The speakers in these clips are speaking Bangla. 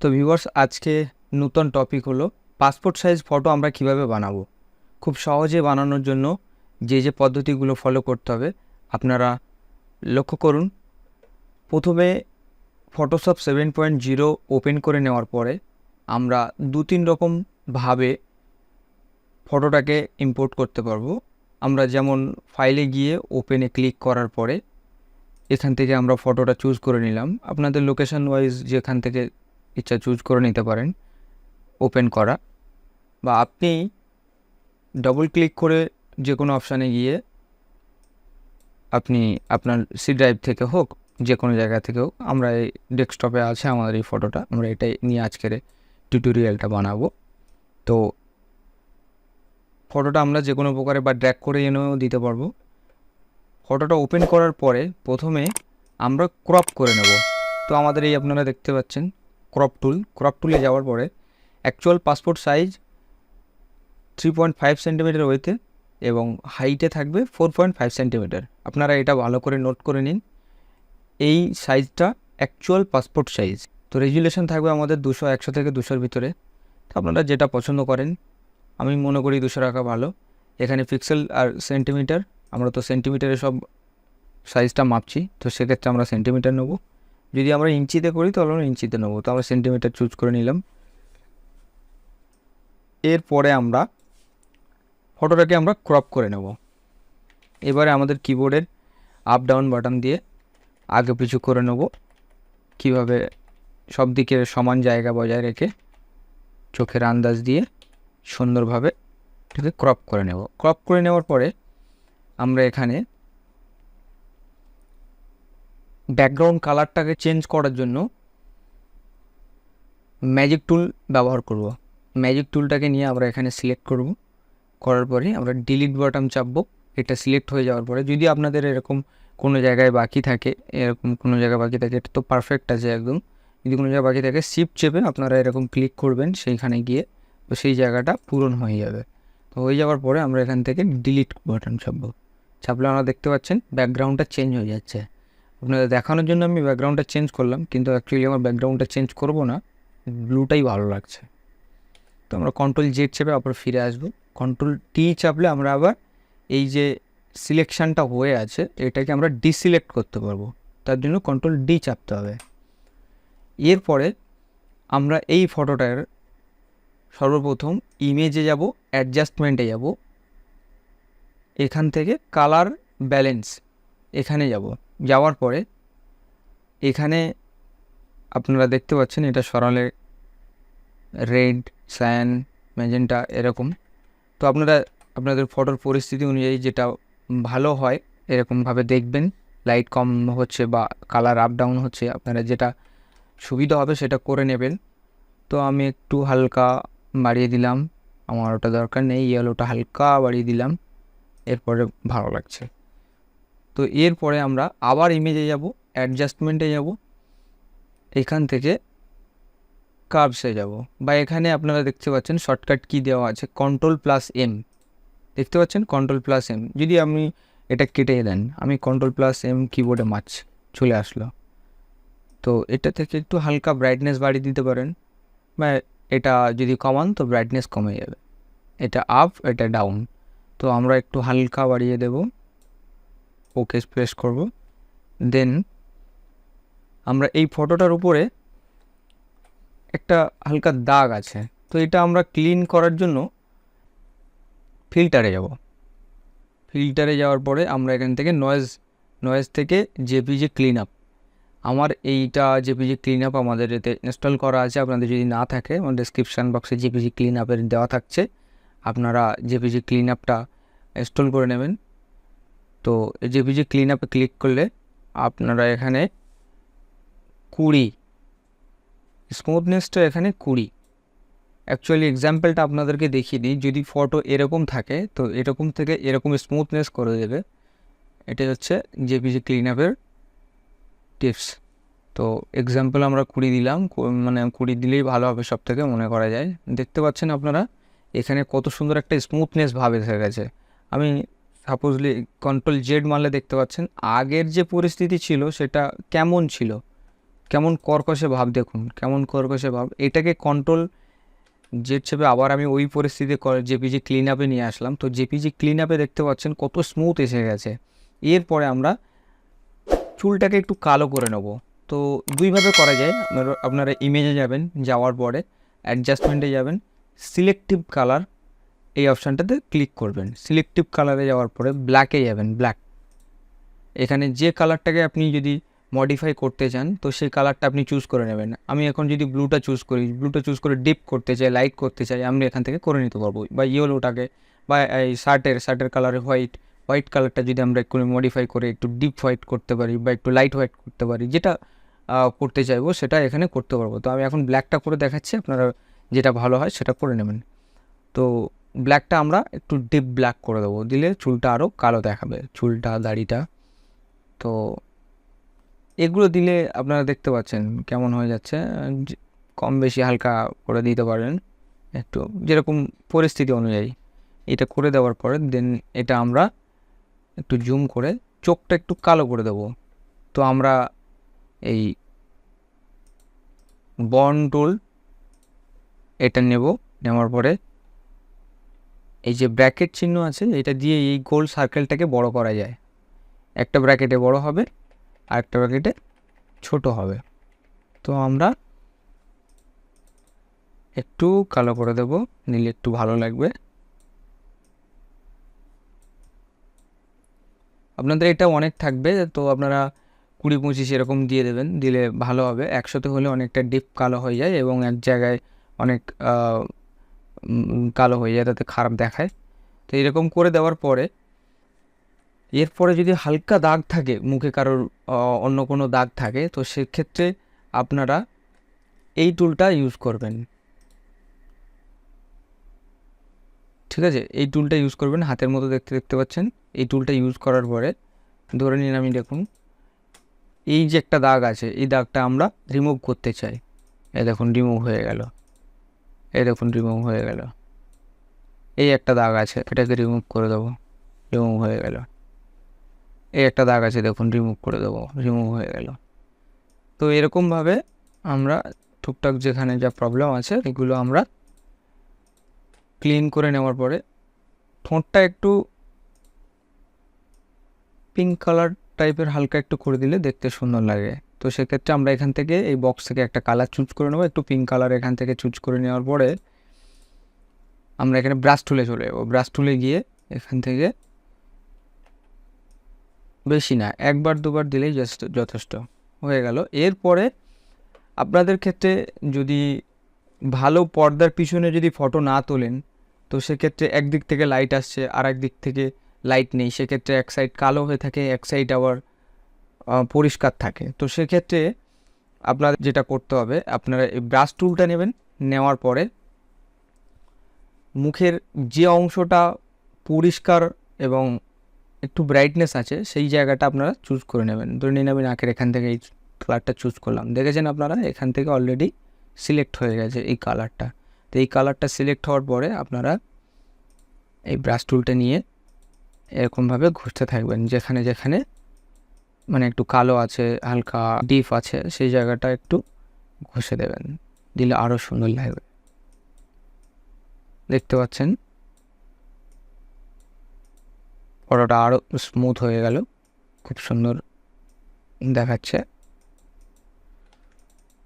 তো ভিউয়ার্স, আজকে নতুন টপিক হলো পাসপোর্ট সাইজ ফটো আমরা কিভাবে বানাবো। খুব সহজে বানানোর জন্য যে পদ্ধতিগুলো ফলো করতে হবে আপনারা লক্ষ্য করুন। প্রথমে ফটোশপ 7.0 ওপেন করে নেওয়ার পরে আমরা 2-3 রকমভাবে ফটোটাকে ইম্পোর্ট করতে পারবো। আমরা যেমন ফাইলে গিয়ে ওপেনে ক্লিক করার পরে এখান থেকে আমরা ফটোটা চুজ করে নিলাম। আপনাদের লোকেশন ওয়াইজ যেখান থেকে ইচ্ছা চুজ করে নিতে পারেন ওপেন করা, বা আপনি ডবল ক্লিক করে যে কোনো অপশানে গিয়ে আপনি আপনার সি ড্রাইভ থেকে হোক যে কোনো জায়গা থেকে হোক, আমরা এই ডেস্কটপে আছে আমাদের এই ফটোটা, আমরা এটাই নিয়ে আজকের টিউটোরিয়ালটা বানাবো। তো ফটোটা আমরা যে কোনো প্রকারে বা ড্র্যাগ করে এনেও দিতে পারবো। ফটোটা ওপেন করার পরে প্রথমে আমরা ক্রপ করে নেব। তো আমাদের এই আপনারা দেখতে পাচ্ছেন ক্রপ টুলে যাওয়ার পরে অ্যাকচুয়াল পাসপোর্ট সাইজ 3.5 সেন্টিমিটার ওয়েতে এবং হাইটে থাকবে 4.5 সেন্টিমিটার। আপনারা এটা ভালো করে নোট করে নিন। এই সাইজটা অ্যাকচুয়াল পাসপোর্ট সাইজ। তো রেজুলেশন থাকবে আমাদের 100 থেকে 200-র ভিতরে। তো আপনারা যেটা পছন্দ করেন, আমি মনে করি 200 রাখা ভালো। এখানে পিক্সেল আর সেন্টিমিটার, আমরা তো সেন্টিমিটারে সব সাইজটা মাপছি, তো সেক্ষেত্রে আমরা সেন্টিমিটার নেব। যদি আমরা ইঞ্চিতে করি তাহলে আমরা ইঞ্চিতে নেব, তো আমরা সেন্টিমিটার চুজ করে নিলাম। এরপরে আমরা ফটোটাকে আমরা ক্রপ করে নেব। এবারে আমাদের কিবোর্ডের আপ ডাউন বাটন দিয়ে আগে পিছু করে নেব। কিভাবে সব দিকে সমান জায়গা বজায় রেখে চোখের আন্দাজ দিয়ে সুন্দরভাবে এটাকে ক্রপ করে নেব। ক্রপ করে নেওয়ার পরে আমরা এখানে ব্যাকগ্রাউন্ড কালারটাকে চেঞ্জ করার জন্য ম্যাজিক টুল ব্যবহার করব। ম্যাজিক টুলটাকে নিয়ে আমরা এখানে সিলেক্ট করব। করার পরে আমরা ডিলিট বাটন চাপবো। এটা সিলেক্ট হয়ে যাওয়ার পরে যদি আপনাদের এরকম কোনো জায়গায় বাকি থাকে, এটা তো পারফেক্ট আছে একদম। যদি কোনো জায়গায় বাকি থাকে শিফট চেপে আপনারা এরকম ক্লিক করবেন সেইখানে গিয়ে, তো সেই জায়গাটা পূরণ হয়ে যাবে। তো হয়ে যাওয়ার পরে আমরা এখান থেকে ডিলিট বাটন চাপবো। চাপলে আমরা দেখতে পাচ্ছেন ব্যাকগ্রাউন্ডটা চেঞ্জ হয়ে যাচ্ছে। আপনাদের দেখানোর জন্য আমি ব্যাকগ্রাউন্ডটা চেঞ্জ করলাম, কিন্তু অ্যাকচুয়ালি আমার ব্যাকগ্রাউন্ডটা চেঞ্জ করব না, ব্লুটাই ভালো লাগছে। তো আমরা কন্ট্রোল জেড চেপে আবার ফিরে আসবো। কন্ট্রোল টি চাপলে আমরা আবার এই যে সিলেকশানটা হয়ে আছে এটাকে আমরা ডিসিলেক্ট করতে পারবো। তার জন্য কন্ট্রোল ডি চাপতে হবে। এরপরে আমরা এই ফটোটার সর্বপ্রথম ইমেজে যাব, অ্যাডজাস্টমেন্টে যাব, এখান থেকে কালার ব্যালেন্স এখানে যাব। যাওয়ার পরে এখানে আপনারা দেখতে পাচ্ছেন এটা সরালে রেড, সায়ান, ম্যাজেন্টা এরকম। তো আপনারা আপনাদের ফটোর পরিস্থিতি অনুযায়ী যেটা ভালো হয় এরকমভাবে দেখবেন। লাইট কম হচ্ছে বা কালার আপ ডাউন হচ্ছে, আপনারা যেটা সুবিধা হবে সেটা করে নেবেন। তো আমি একটু হালকা বাড়িয়ে দিলাম, আমার ওটা দরকার নেই, ইয়েলোটা হালকা বাড়িয়ে দিলাম, এরপরে ভালো লাগছে। তো এরপরে আমরা আবার ইমেজে যাব, অ্যাডজাস্টমেন্টে যাব, এখান থেকে কার্ভসে যাব, বা এখানে আপনারা দেখতে পাচ্ছেন শর্টকাট কি দেওয়া আছে Ctrl+M, দেখতে পাচ্ছেন Ctrl+M। যদি আপনি এটা কেটে দেন, আমি Ctrl+M কিবোর্ডে মারছি, চলে আসলো। তো এটা থেকে একটু হালকা ব্রাইটনেস বাড়িয়ে দিতে পারেন, বা এটা যদি কমান তো ব্রাইটনেস কমে যাবে। এটা আপ, এটা ডাউন। তো আমরা একটু হালকা বাড়িয়ে দেব, ওকে প্রেস করব। দেন আমরা এই ফটোটার উপরে একটা হালকা দাগ আছে, তো এটা আমরা ক্লিন করার জন্য ফিল্টারে যাব। ফিল্টারে যাওয়ার পরে আমরা এখান থেকে নয়েজ থেকে জেপিজি ক্লিন আপ, আমার এইটা জেপিজি ক্লিন আপ আমাদের এতে ইনস্টল করা আছে। আপনাদের যদি না থাকে আমার ডেসক্রিপশান বক্সে জেপিজি ক্লিন আপের দেওয়া থাকছে, আপনারা জেপিজি ক্লিন আপটা ইনস্টল করে নেবেন। তো জেপিজি ক্লিন আপে ক্লিক করলে আপনারা এখানে 20 স্মুথনেসটা এখানে 20। অ্যাকচুয়ালি এক্সাম্পলটা আপনাদেরকে দেখিয়ে দিই। যদি ফটো এরকম থাকে তো এরকম থেকে এরকম স্মুথনেস করে দেবে। এটা হচ্ছে জেপিজি ক্লিন আপের টিপস। তো এক্সাম্পল আমরা 20 দিলাম, মানে 20 দিলেই ভালো হবে সব থেকে মনে করা যায়। দেখতে পাচ্ছেন আপনারা এখানে কত সুন্দর একটা স্মুথনেস ভাব এসে গেছে। আমি সাপোজলি Ctrl Z মারলে দেখতে পাচ্ছেন আগের যে পরিস্থিতি ছিল সেটা কেমন ছিল, কেমন কর্কশে ভাব, দেখুন কেমন কর্কশে ভাব। এটাকে কন্ট্রোল জেড শেপে আবার আমি ওই পরিস্থিতি জেপিজি ক্লিন আপে নিয়ে আসলাম। তো জেপিজি ক্লিন আপে দেখতে পাচ্ছেন কত স্মুথ এসে গেছে। এরপরে আমরা চুলটাকে একটু কালো করে নেব। তো দুইভাবে করা যায়। আপনারা ইমেজে যাবেন, যাওয়ার পরে অ্যাডজাস্টমেন্টে যাবেন, সিলেক্টিভ কালার এই অপশানটাতে ক্লিক করবেন। সিলেক্টিভ কালারে যাওয়ার পরে ব্ল্যাকে যাবেন, ব্ল্যাক। এখানে যে কালারটাকে আপনি যদি মডিফাই করতে চান তো সেই কালারটা আপনি চুজ করে নেবেন। আমি এখন যদি ব্লুটা চুজ করি, ব্লুটা চুজ করে ডিপ করতে চাই, লাইট করতে চাই, আমি এখান থেকে করে নিতে পারবো। বা ইয়েলোটাকে, বা এই শার্টের কালারে হোয়াইট কালারটা যদি আমরা একটু মডিফাই করে একটু ডিপ হোয়াইট করতে পারি বা একটু লাইট হোয়াইট করতে পারি, যেটা করতে চাইবো সেটা এখানে করতে পারবো। তো আমি এখন ব্ল্যাকটা করে দেখাচ্ছি, আপনারা যেটা ভালো হয় সেটা করে নেবেন। তো ব্ল্যাকটা আমরা একটু ডিপ ব্ল্যাক করে দেবো, দিলে চুলটা আরও কালো দেখাবে, চুলটা দাড়িটা। তো এগুলো দিলে আপনারা দেখতে পাচ্ছেন কেমন হয়ে যাচ্ছে। কম বেশি হালকা করে দিতে পারেন একটু, যেরকম পরিস্থিতি অনুযায়ী। এটা করে দেওয়ার পরে দেন এটা আমরা একটু জুম করে চোখটা একটু কালো করে দেব। তো আমরা এই বর্ন টুল এটা নেওয়ার পরে এই যে ব্র্যাকেট চিহ্ন আছে এটা দিয়ে এই গোল সার্কেলটাকে বড় করা যায়। একটা ব্র্যাকেটে বড় হবে আর একটা ব্র্যাকেটে ছোট হবে। তো আমরা একটু কালো করে দেব, নিলে একটু ভালো লাগবে। আপনাদের এটা অনেক থাকবে, তো আপনারা 20-25 এরকম দিয়ে দেবেন, দিলে ভালো হবে। 100তে হলে অনেকটা ডিপ কালো হয়ে যায় এবং এক জায়গায় অনেক কালো হয়ে যায়, তাতে খারাপ দেখায়। তো এরকম করে দেওয়ার পরে এরপরে যদি হালকা দাগ থাকে, মুখে কারোর অন্য কোনো দাগ থাকে, তো সেক্ষেত্রে আপনারা এই টুলটা ইউজ করবেন। ঠিক আছে, এই টুলটা ইউজ করবেন, হাতের মতো দেখতে পাচ্ছেন। এই টুলটা ইউজ করার পরে ধরে নিন আমি দেখুন এই যে একটা দাগ আছে, এই দাগটা আমরা রিমুভ করতে চাই। এই দেখুন রিমুভ হয়ে গেল, এই দেখুন রিমুভ হয়ে গেল। এই একটা দাগ আছে, এটাকে রিমুভ করে দেবো, রিমুভ হয়ে গেল। এই একটা দাগ আছে, দেখুন রিমুভ করে দেবো, রিমুভ হয়ে গেল। তো এরকমভাবে আমরা টুকটাক যেখানে যা প্রবলেম আছে এগুলো আমরা ক্লিন করে নেওয়ার পরে ঠোঁটটা একটু পিঙ্ক কালার টাইপের হালকা একটু করে দিলে দেখতে সুন্দর লাগে। তো সেক্ষেত্রে আমরা এখান থেকে এই বক্স থেকে একটা কালার চুজ করে নেবো, একটু পিঙ্ক কালার এখান থেকে চুজ করে নেওয়ার পরে আমরা এখানে ব্রাশ টুলে চলে যাবো। ব্রাশ টুলে গিয়ে এখান থেকে বেশি না, একবার দুবার দিলেই যথেষ্ট হয়ে গেল। এরপরে আপনাদের ক্ষেত্রে যদি ভালো পর্দার পিছনে যদি ফটো না তোলেন, তো সেক্ষেত্রে একদিক থেকে লাইট আসছে আর একদিক থেকে লাইট নেই, সেক্ষেত্রে এক সাইড কালো হয়ে থাকে, এক সাইড আবার পরিষ্কার থাকে। তো সেক্ষেত্রে আপনার যেটা করতে হবে, আপনারা এই ব্রাশ টুলটা নেবেন, নেওয়ার পরে মুখের যে অংশটা পরিষ্কার এবং একটু ব্রাইটনেস আছে সেই জায়গাটা আপনারা চুজ করে নেবেন। ধরে নিন আমি নাকের এখান থেকে এই কালারটা চুজ করলাম, দেখেছেন আপনারা এখান থেকে অলরেডি সিলেক্ট হয়ে গেছে এই কালারটা। তো এই কালারটা সিলেক্ট হওয়ার পরে আপনারা এই ব্রাশ টুলটা নিয়ে এরকমভাবে ঘষতে থাকবেন, যেখানে যেখানে মানে একটু কালো আছে, হালকা ডিপ আছে, সেই জায়গাটা একটু ঘষে দেবেন, দিলে আরও সুন্দর লাগবে। দেখতে পাচ্ছেন ফটোটা আরও স্মুথ হয়ে গেল, খুব সুন্দর দেখাচ্ছে।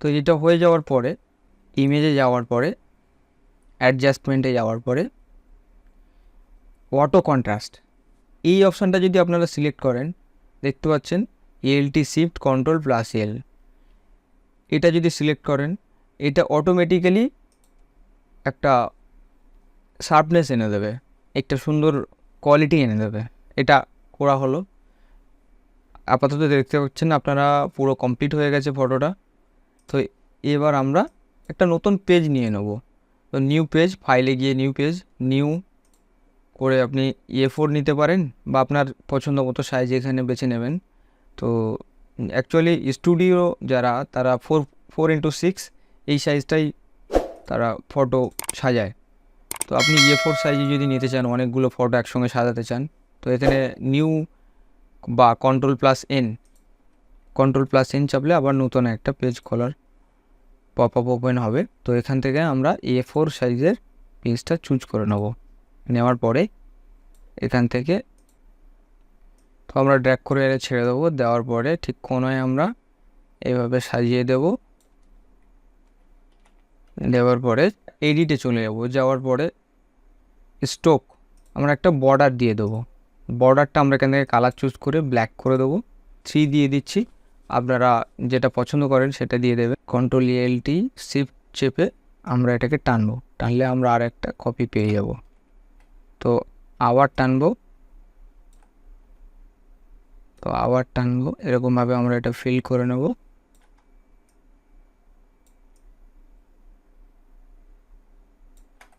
তো এটা হয়ে যাওয়ার পরে ইমেজে যাওয়ার পরে অ্যাডজাস্টমেন্টে যাওয়ার পরে অটো কন্ট্রাস্ট এই অপশানটা যদি আপনারা সিলেক্ট করেন, দেখতে পাচ্ছেন LT shift control plus L, এটা যদি সিলেক্ট করেন এটা অটোমেটিক্যালি একটা শার্পনেস এনে দেবে, একটা সুন্দর কোয়ালিটি এনে দেবে। এটা করা হলো, আপাতত দেখতে পাচ্ছেন আপনারা পুরো কমপ্লিট হয়ে গেছে ফটোটা। তো এবার আমরা একটা নতুন পেজ নিয়ে নেব। তো নিউ পেজ, ফাইলে গিয়ে নিউ করে আপনি A4 নিতে পারেন বা আপনার পছন্দ মতো সাইজ এখানে বেছে নেবেন। তো অ্যাকচুয়ালি স্টুডিও যারা তারা 4x6 এই সাইজটাই তারা ফটো সাজায়। তো আপনি A4 সাইজে যদি নিতে চান, অনেকগুলো ফটো একসঙ্গে সাজাতে চান, তো এখানে নিউ বা কন্ট্রোল প্লাস N Ctrl+N চাপলে আবার নতুন একটা পেজ খোলার পপ আপ ওপেন হবে। তো এখান থেকে আমরা A4 সাইজের পেজটা চুজ করে নেব। নেওয়ার পরে এখান থেকে তো আমরা ড্র্যাগ করে ছেড়ে দেবো। দেওয়ার পরে ঠিক কোনায় আমরা এভাবে সাজিয়ে দেব। দেওয়ার পরে এডিটে চলে যাব। যাওয়ার পরে স্ট্রোক আমরা একটা বর্ডার দিয়ে দেবো। বর্ডারটা আমরা এখান থেকে কালার চুজ করে ব্ল্যাক করে দেবো। 3 দিয়ে দিচ্ছি, আপনারা যেটা পছন্দ করেন সেটা দিয়ে দেবেন। Ctrl+Alt শিফট চেপে আমরা এটাকে টানবো। টানলে আমরা আর একটা কপি পেয়ে যাব। তো আবার টানবো, এরকমভাবে আমরা এটা ফিল করে নেব।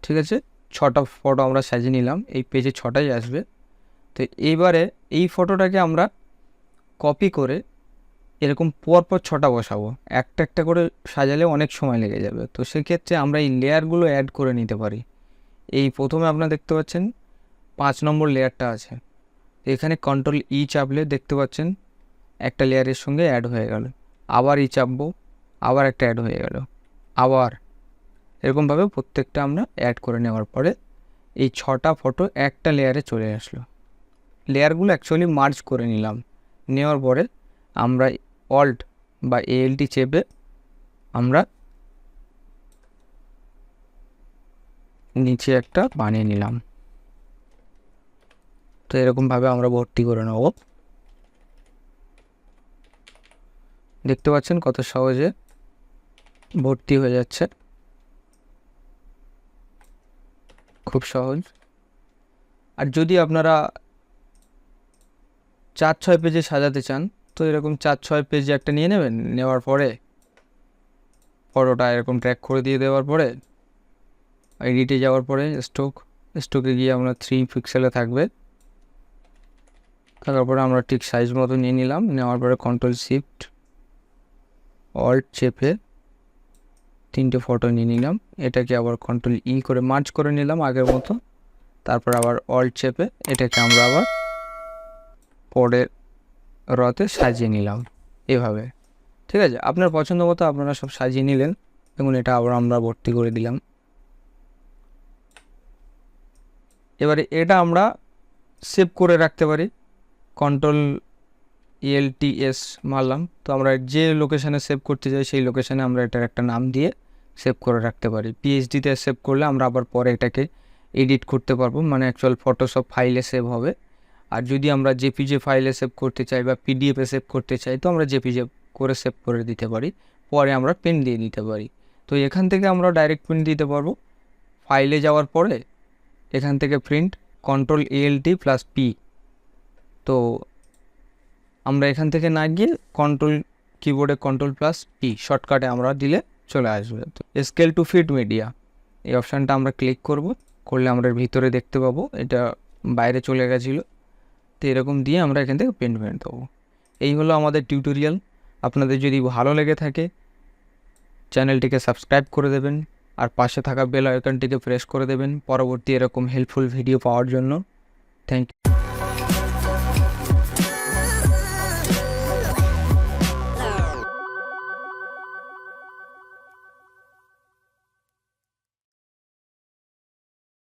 ঠিক আছে, 6টা ফটো আমরা সাজিয়ে নিলাম। এই পেজে 6টাই আসবে। তো এইবারে এই ফটোটাকে আমরা কপি করে এরকম পরপর 6টা বসাবো। একটা একটা করে সাজালে অনেক সময় লেগে যাবে। তো সেক্ষেত্রে আমরা এই লেয়ারগুলো অ্যাড করে নিতে পারি। এই প্রথমে আপনারা দেখতে পাচ্ছেন 5 নম্বর লেয়ারটা আছে। এখানে Ctrl+E চাপলে দেখতে পাচ্ছেন একটা লেয়ারের সঙ্গে অ্যাড হয়ে গেল। আবার ই চাপবো, আবার একটা অ্যাড হয়ে গেল। আবার এরকমভাবে প্রত্যেকটা আমরা অ্যাড করে নেওয়ার পরে এই 6টা ফটো একটা লেয়ারে চলে আসলো। লেয়ারগুলো অ্যাকচুয়ালি মার্জ করে নিলাম। নেওয়ার পরে আমরা অল্ট বা ALT চেপে আমরা নিচে একটা বানিয়ে নিলাম। তো এরকমভাবে আমরা ভর্তি করে নেব। দেখতে পাচ্ছেন কত সহজে ভর্তি হয়ে যাচ্ছে, খুব সহজ। আর যদি আপনারা 4-6 পেজে সাজাতে চান তো এরকম 4-6 পেজে একটা নিয়ে নেবেন। নেওয়ার পরে ফটোটা এরকম ট্র্যাক করে দিয়ে দেওয়ার পরে এডিটে যাওয়ার পরে স্ট্রোকে গিয়ে আমরা 3 পিক্সেলে থাকবে। তারপরে আমরা ঠিক সাইজ মতো নিয়ে নিলাম। নেওয়ার পরে Ctrl+Shift+Alt চেপে 3টে ফটো নিয়ে নিলাম। এটাকে আবার Ctrl+E করে মার্জ করে নিলাম আগের মতো। তারপর আবার অল্ট চেপে এটাকে আমরা আবার পরের রতে সাজিয়ে নিলাম এভাবে। ঠিক আছে, আপনার পছন্দ মতো আপনারা সব সাজিয়ে নিলেন। এবং এটা আবার আমরা ভর্তি করে দিলাম। এবারে এটা আমরা সেভ করে রাখতে পারি। Ctrl+Alt+S মারলাম। তো আমরা যে লোকেশানে সেভ করতে চাই সেই লোকেশানে আমরা এটার একটা নাম দিয়ে সেভ করে রাখতে পারি। PHDতে সেভ করলে আমরা আবার পরে এটাকে এডিট করতে পারবো, মানে অ্যাকচুয়াল ফটোশপ ফাইলে সেভ হবে। আর যদি আমরা JPG ফাইলে সেভ করতে চাই বা PDFে সেভ করতে চাই তো আমরা JPG করে সেভ করে দিতে পারি। পরে আমরা পেন দিয়ে দিতে পারি। তো এখান থেকে আমরা ডাইরেক্ট প্রিন্ট দিতে পারবো। ফাইলে যাওয়ার পরে এখান থেকে প্রিন্ট Ctrl+Alt+P। তো আমরা এখান থেকে না গিয়ে কিবোর্ডে Ctrl+P শর্টকাটে আমরা দিলে চলে আসবে। তো স্কেল টু ফিট মিডিয়া এই অপশানটা আমরা ক্লিক করব। করলে আমরা ভিতরে দেখতে পাবো এটা বাইরে চলে গেছিলো। তো এরকম দিয়ে আমরা এখান থেকে পেন্ট দেবো। এই হলো আমাদের টিউটোরিয়াল। আপনাদের যদি ভালো লেগে থাকে চ্যানেলটিকে সাবস্ক্রাইব করে দেবেন আর পাশে থাকা বেল আইকনটিকে প্রেস করে দেবেন পরবর্তী এরকম হেল্পফুল ভিডিও পাওয়ার জন্য।